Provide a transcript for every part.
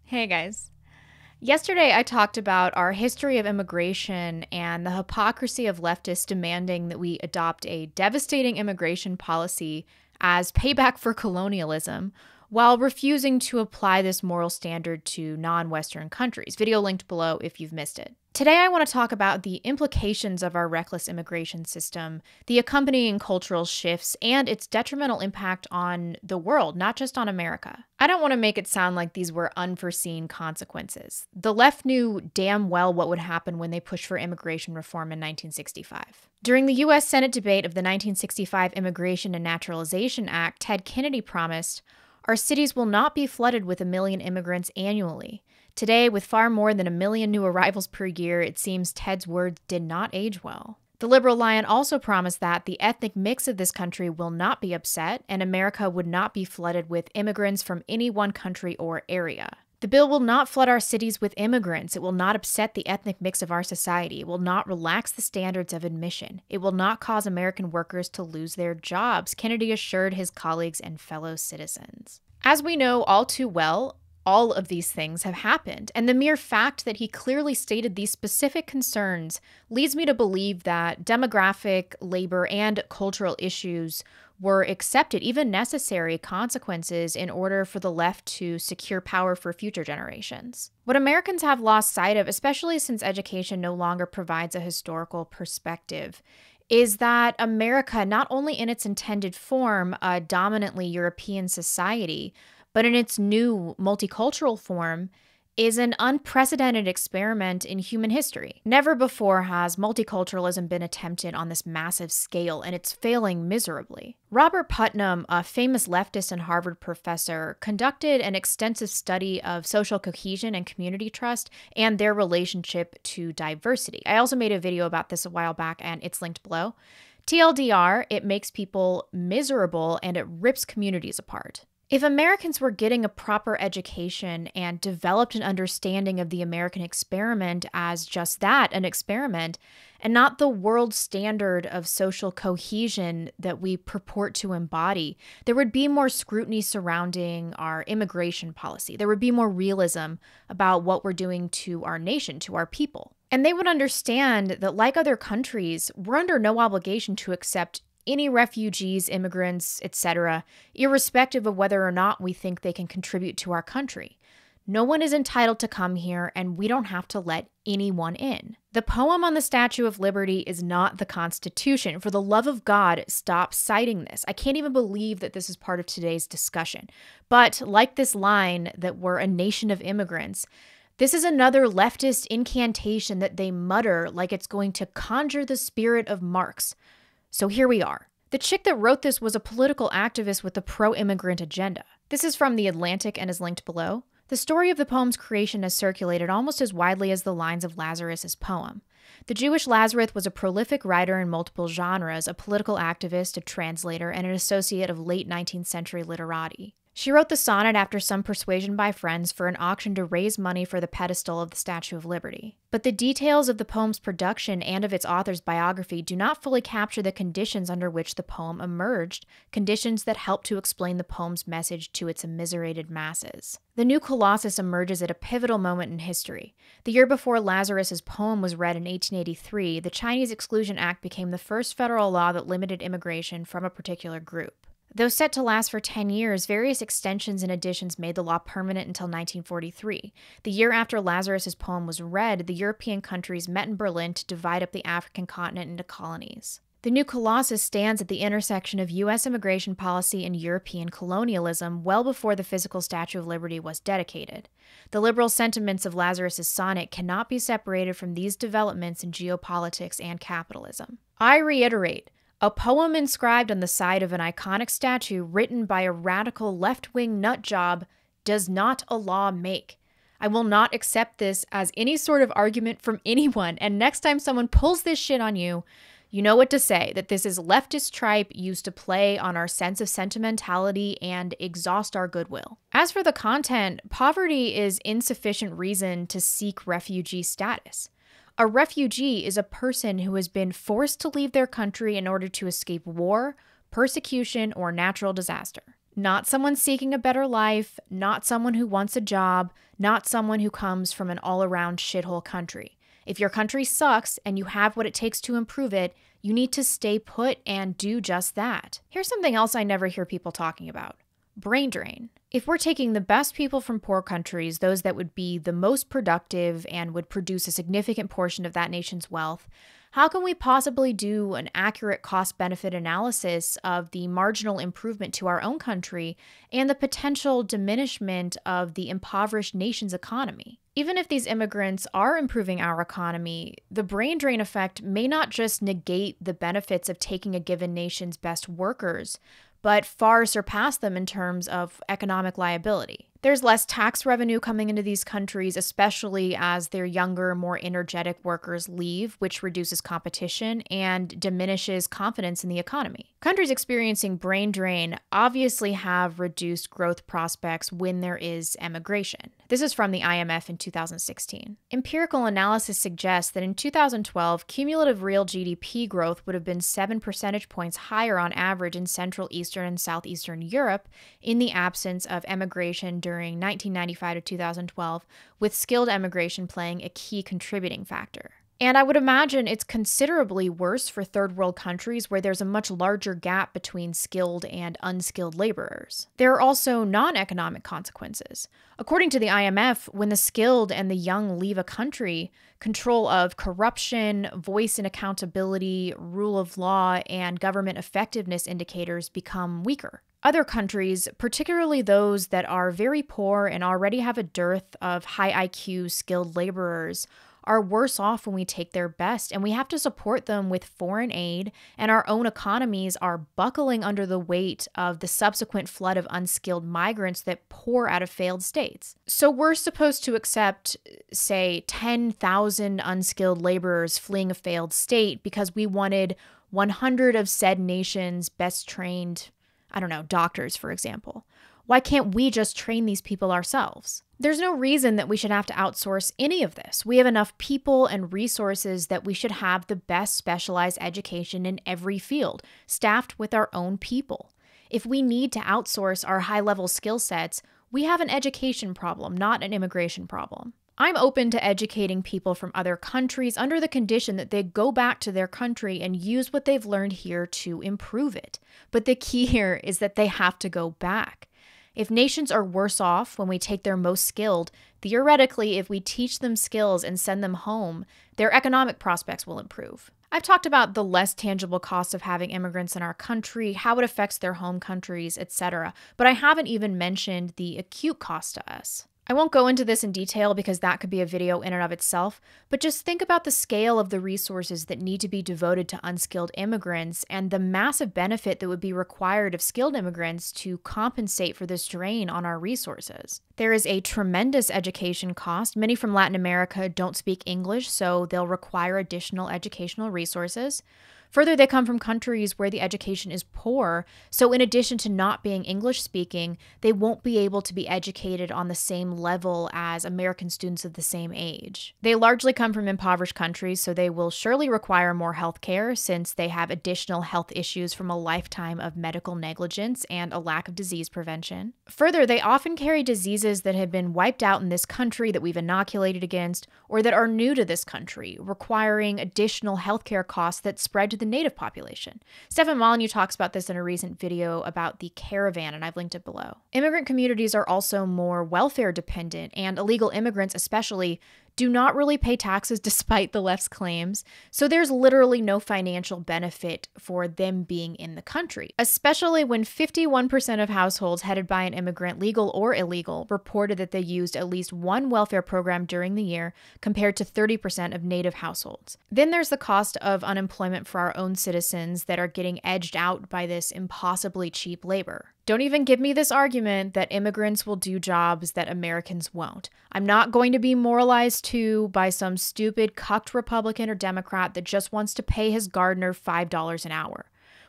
Hey guys. Yesterday I talked about our history of immigration and the hypocrisy of leftists demanding that we adopt a devastating immigration policy as payback for colonialism while refusing to apply this moral standard to non-Western countries. Video linked below if you've missed it. Today I want to talk about the implications of our reckless immigration system, the accompanying cultural shifts, and its detrimental impact on the world, not just on America. I don't want to make it sound like these were unforeseen consequences. The left knew damn well what would happen when they pushed for immigration reform in 1965. During the U.S. Senate debate of the 1965 Immigration and Naturalization Act, Ted Kennedy promised, "Our cities will not be flooded with 1 million immigrants annually." Today, with far more than 1 million new arrivals per year, it seems Ted's words did not age well. The liberal lion also promised that the ethnic mix of this country will not be upset, and America would not be flooded with immigrants from any one country or area. The bill will not flood our cities with immigrants. It will not upset the ethnic mix of our society. It will not relax the standards of admission. It will not cause American workers to lose their jobs, Kennedy assured his colleagues and fellow citizens. As we know all too well, all of these things have happened, and the mere fact that he clearly stated these specific concerns leads me to believe that demographic, labor, and cultural issues were accepted, even necessary consequences in order for the left to secure power for future generations. What Americans have lost sight of, especially since education no longer provides a historical perspective, is that America, not only in its intended form, a dominantly European society, but in its new multicultural form, is an unprecedented experiment in human history. Never before has multiculturalism been attempted on this massive scale, and it's failing miserably. Robert Putnam, a famous leftist and Harvard professor, conducted an extensive study of social cohesion and community trust and their relationship to diversity. I also made a video about this a while back, and it's linked below. TLDR, it makes people miserable and it rips communities apart. If Americans were getting a proper education and developed an understanding of the American experiment as just that, an experiment, and not the world standard of social cohesion that we purport to embody, there would be more scrutiny surrounding our immigration policy. There would be more realism about what we're doing to our nation, to our people. And they would understand that, like other countries, we're under no obligation to accept any refugees, immigrants, etc., irrespective of whether or not we think they can contribute to our country. No one is entitled to come here, and we don't have to let anyone in. The poem on the Statue of Liberty is not the Constitution. For the love of God, stop citing this. I can't even believe that this is part of today's discussion. But like this line that we're a nation of immigrants, this is another leftist incantation that they mutter like it's going to conjure the spirit of Marx. So here we are. The chick that wrote this was a political activist with a pro-immigrant agenda. This is from The Atlantic and is linked below. The story of the poem's creation has circulated almost as widely as the lines of Lazarus's poem. The Jewish Lazarus was a prolific writer in multiple genres, a political activist, a translator, and an associate of late 19th century literati. She wrote the sonnet after some persuasion by friends for an auction to raise money for the pedestal of the Statue of Liberty. But the details of the poem's production and of its author's biography do not fully capture the conditions under which the poem emerged, conditions that help to explain the poem's message to its immiserated masses. The new Colossus emerges at a pivotal moment in history. The year before Lazarus's poem was read in 1883, the Chinese Exclusion Act became the first federal law that limited immigration from a particular group. Though set to last for 10 years, various extensions and additions made the law permanent until 1943. The year after Lazarus's poem was read, the European countries met in Berlin to divide up the African continent into colonies. The new Colossus stands at the intersection of U.S. immigration policy and European colonialism well before the physical Statue of Liberty was dedicated. The liberal sentiments of Lazarus's sonnet cannot be separated from these developments in geopolitics and capitalism. I reiterate, a poem inscribed on the side of an iconic statue written by a radical left-wing nutjob does not a law make. I will not accept this as any sort of argument from anyone, and next time someone pulls this shit on you, you know what to say, that this is leftist tripe used to play on our sense of sentimentality and exhaust our goodwill. As for the content, poverty is insufficient reason to seek refugee status. A refugee is a person who has been forced to leave their country in order to escape war, persecution, or natural disaster. Not someone seeking a better life, not someone who wants a job, not someone who comes from an all-around shithole country. If your country sucks and you have what it takes to improve it, you need to stay put and do just that. Here's something else I never hear people talking about. Brain drain. If we're taking the best people from poor countries, those that would be the most productive and would produce a significant portion of that nation's wealth, how can we possibly do an accurate cost-benefit analysis of the marginal improvement to our own country and the potential diminishment of the impoverished nation's economy? Even if these immigrants are improving our economy, the brain drain effect may not just negate the benefits of taking a given nation's best workers, but far surpass them in terms of economic liability. There's less tax revenue coming into these countries, especially as their younger, more energetic workers leave, which reduces competition and diminishes confidence in the economy. Countries experiencing brain drain obviously have reduced growth prospects when there is emigration. This is from the IMF in 2016. Empirical analysis suggests that in 2012, cumulative real GDP growth would have been 7 percentage points higher on average in Central, Eastern, and Southeastern Europe in the absence of emigration during 1995 to 2012, with skilled emigration playing a key contributing factor. And I would imagine it's considerably worse for third world countries where there's a much larger gap between skilled and unskilled laborers. There are also non-economic consequences. According to the IMF, when the skilled and the young leave a country, control of corruption, voice and accountability, rule of law, and government effectiveness indicators become weaker. Other countries, particularly those that are very poor and already have a dearth of high IQ skilled laborers, are worse off when we take their best, and we have to support them with foreign aid, and our own economies are buckling under the weight of the subsequent flood of unskilled migrants that pour out of failed states. So we're supposed to accept, say, 10,000 unskilled laborers fleeing a failed state because we wanted 100 of said nation's best trained, doctors, for example. Why can't we just train these people ourselves? There's no reason that we should have to outsource any of this. We have enough people and resources that we should have the best specialized education in every field, staffed with our own people. If we need to outsource our high-level skill sets, we have an education problem, not an immigration problem. I'm open to educating people from other countries under the condition that they go back to their country and use what they've learned here to improve it. But the key here is that they have to go back. If nations are worse off when we take their most skilled, theoretically, if we teach them skills and send them home, their economic prospects will improve. I've talked about the less tangible costs of having immigrants in our country, how it affects their home countries, etc., but I haven't even mentioned the acute cost to us. I won't go into this in detail because that could be a video in and of itself, but just think about the scale of the resources that need to be devoted to unskilled immigrants and the massive benefit that would be required of skilled immigrants to compensate for this drain on our resources. There is a tremendous education cost. Many from Latin America don't speak English, so they'll require additional educational resources. Further, they come from countries where the education is poor, so in addition to not being English-speaking, they won't be able to be educated on the same level as American students of the same age. They largely come from impoverished countries, so they will surely require more health care since they have additional health issues from a lifetime of medical negligence and a lack of disease prevention. Further, they often carry diseases that have been wiped out in this country that we've inoculated against, or that are new to this country, requiring additional healthcare costs that spread to the native population. Stefan Molyneux talks about this in a recent video about the caravan, and I've linked it below. Immigrant communities are also more welfare dependent, and illegal immigrants especially do not really pay taxes despite the left's claims, so there's literally no financial benefit for them being in the country, especially when 51% of households headed by an immigrant, legal or illegal, reported that they used at least one welfare program during the year, compared to 30% of native households. Then there's the cost of unemployment for our own citizens that are getting edged out by this impossibly cheap labor. Don't even give me this argument that immigrants will do jobs that Americans won't. I'm not going to be moralized to by some stupid cucked Republican or Democrat that just wants to pay his gardener $5 an hour.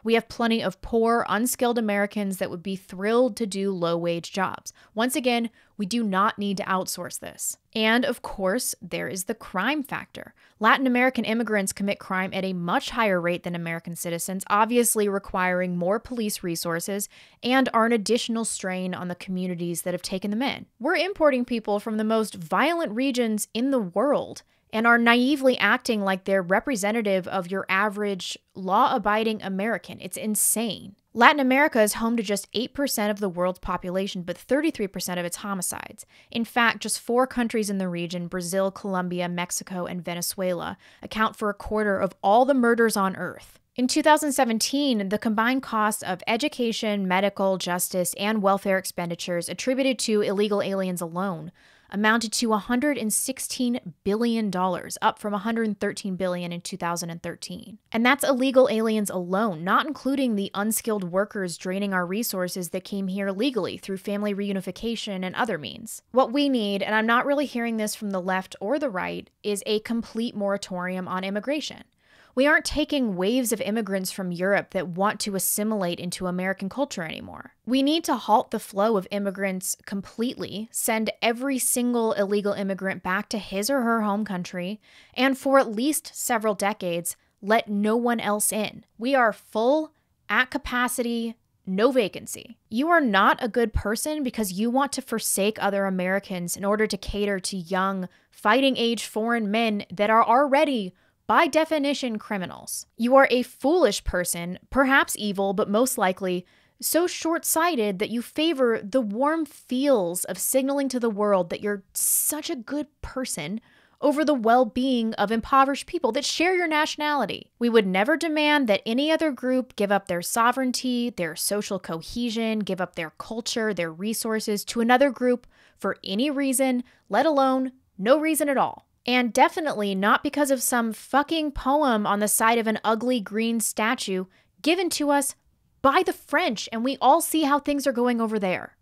We have plenty of poor, unskilled Americans that would be thrilled to do low-wage jobs. Once again, we do not need to outsource this. And of course, there is the crime factor. Latin American immigrants commit crime at a much higher rate than American citizens, obviously requiring more police resources and are an additional strain on the communities that have taken them in. We're importing people from the most violent regions in the world and are naively acting like they're representative of your average law-abiding American. It's insane. Latin America is home to just 8% of the world's population, but 33% of its homicides. In fact, just 4 countries in the region, Brazil, Colombia, Mexico, and Venezuela, account for a quarter of all the murders on Earth. In 2017, the combined cost of education, medical, justice, and welfare expenditures attributed to illegal aliens alone amounted to $116 billion, up from $113 billion in 2013. And that's illegal aliens alone, not including the unskilled workers draining our resources that came here legally through family reunification and other means. What we need, and I'm not really hearing this from the left or the right, is a complete moratorium on immigration. We aren't taking waves of immigrants from Europe that want to assimilate into American culture anymore. We need to halt the flow of immigrants completely, send every single illegal immigrant back to his or her home country, and for at least several decades, let no one else in. We are full, at capacity, no vacancy. You are not a good person because you want to forsake other Americans in order to cater to young, fighting-age foreign men that are already by definition, criminals. You are a foolish person, perhaps evil, but most likely so short-sighted that you favor the warm feels of signaling to the world that you're such a good person over the well-being of impoverished people that share your nationality. We would never demand that any other group give up their sovereignty, their social cohesion, give up their culture, their resources to another group for any reason, let alone no reason at all. And definitely not because of some fucking poem on the side of an ugly green statue given to us by the French, and we all see how things are going over there.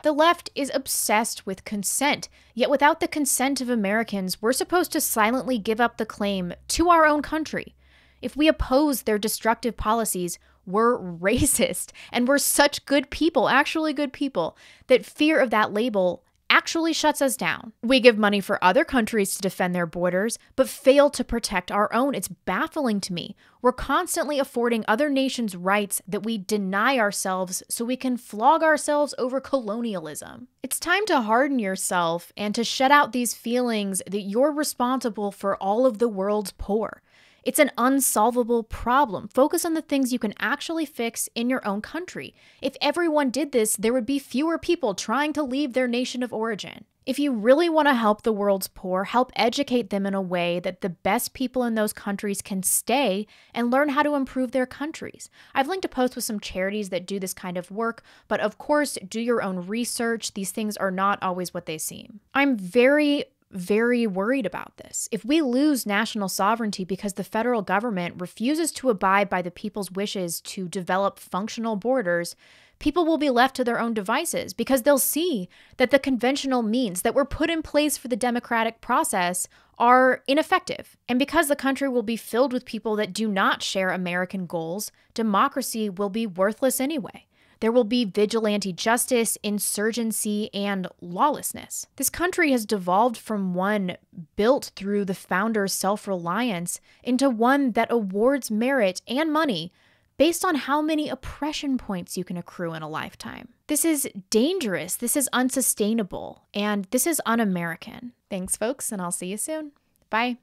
The left is obsessed with consent, yet without the consent of Americans, we're supposed to silently give up the claim to our own country. If we oppose their destructive policies, we're racist, and we're such good people, actually good people, that fear of that label actually shuts us down. We give money for other countries to defend their borders, but fail to protect our own. It's baffling to me. We're constantly affording other nations rights that we deny ourselves so we can flog ourselves over colonialism. It's time to harden yourself and to shut out these feelings that you're responsible for all of the world's poor. It's an unsolvable problem. Focus on the things you can actually fix in your own country. If everyone did this, there would be fewer people trying to leave their nation of origin. If you really want to help the world's poor, help educate them in a way that the best people in those countries can stay and learn how to improve their countries. I've linked a post with some charities that do this kind of work, but of course, do your own research. These things are not always what they seem. I'm very worried about this. If we lose national sovereignty because the federal government refuses to abide by the people's wishes to develop functional borders, people will be left to their own devices because they'll see that the conventional means that were put in place for the democratic process are ineffective. And because the country will be filled with people that do not share American goals, democracy will be worthless anyway. There will be vigilante justice, insurgency, and lawlessness. This country has devolved from one built through the founders' self-reliance into one that awards merit and money based on how many oppression points you can accrue in a lifetime. This is dangerous, this is unsustainable, and this is un-American. Thanks, folks, and I'll see you soon. Bye.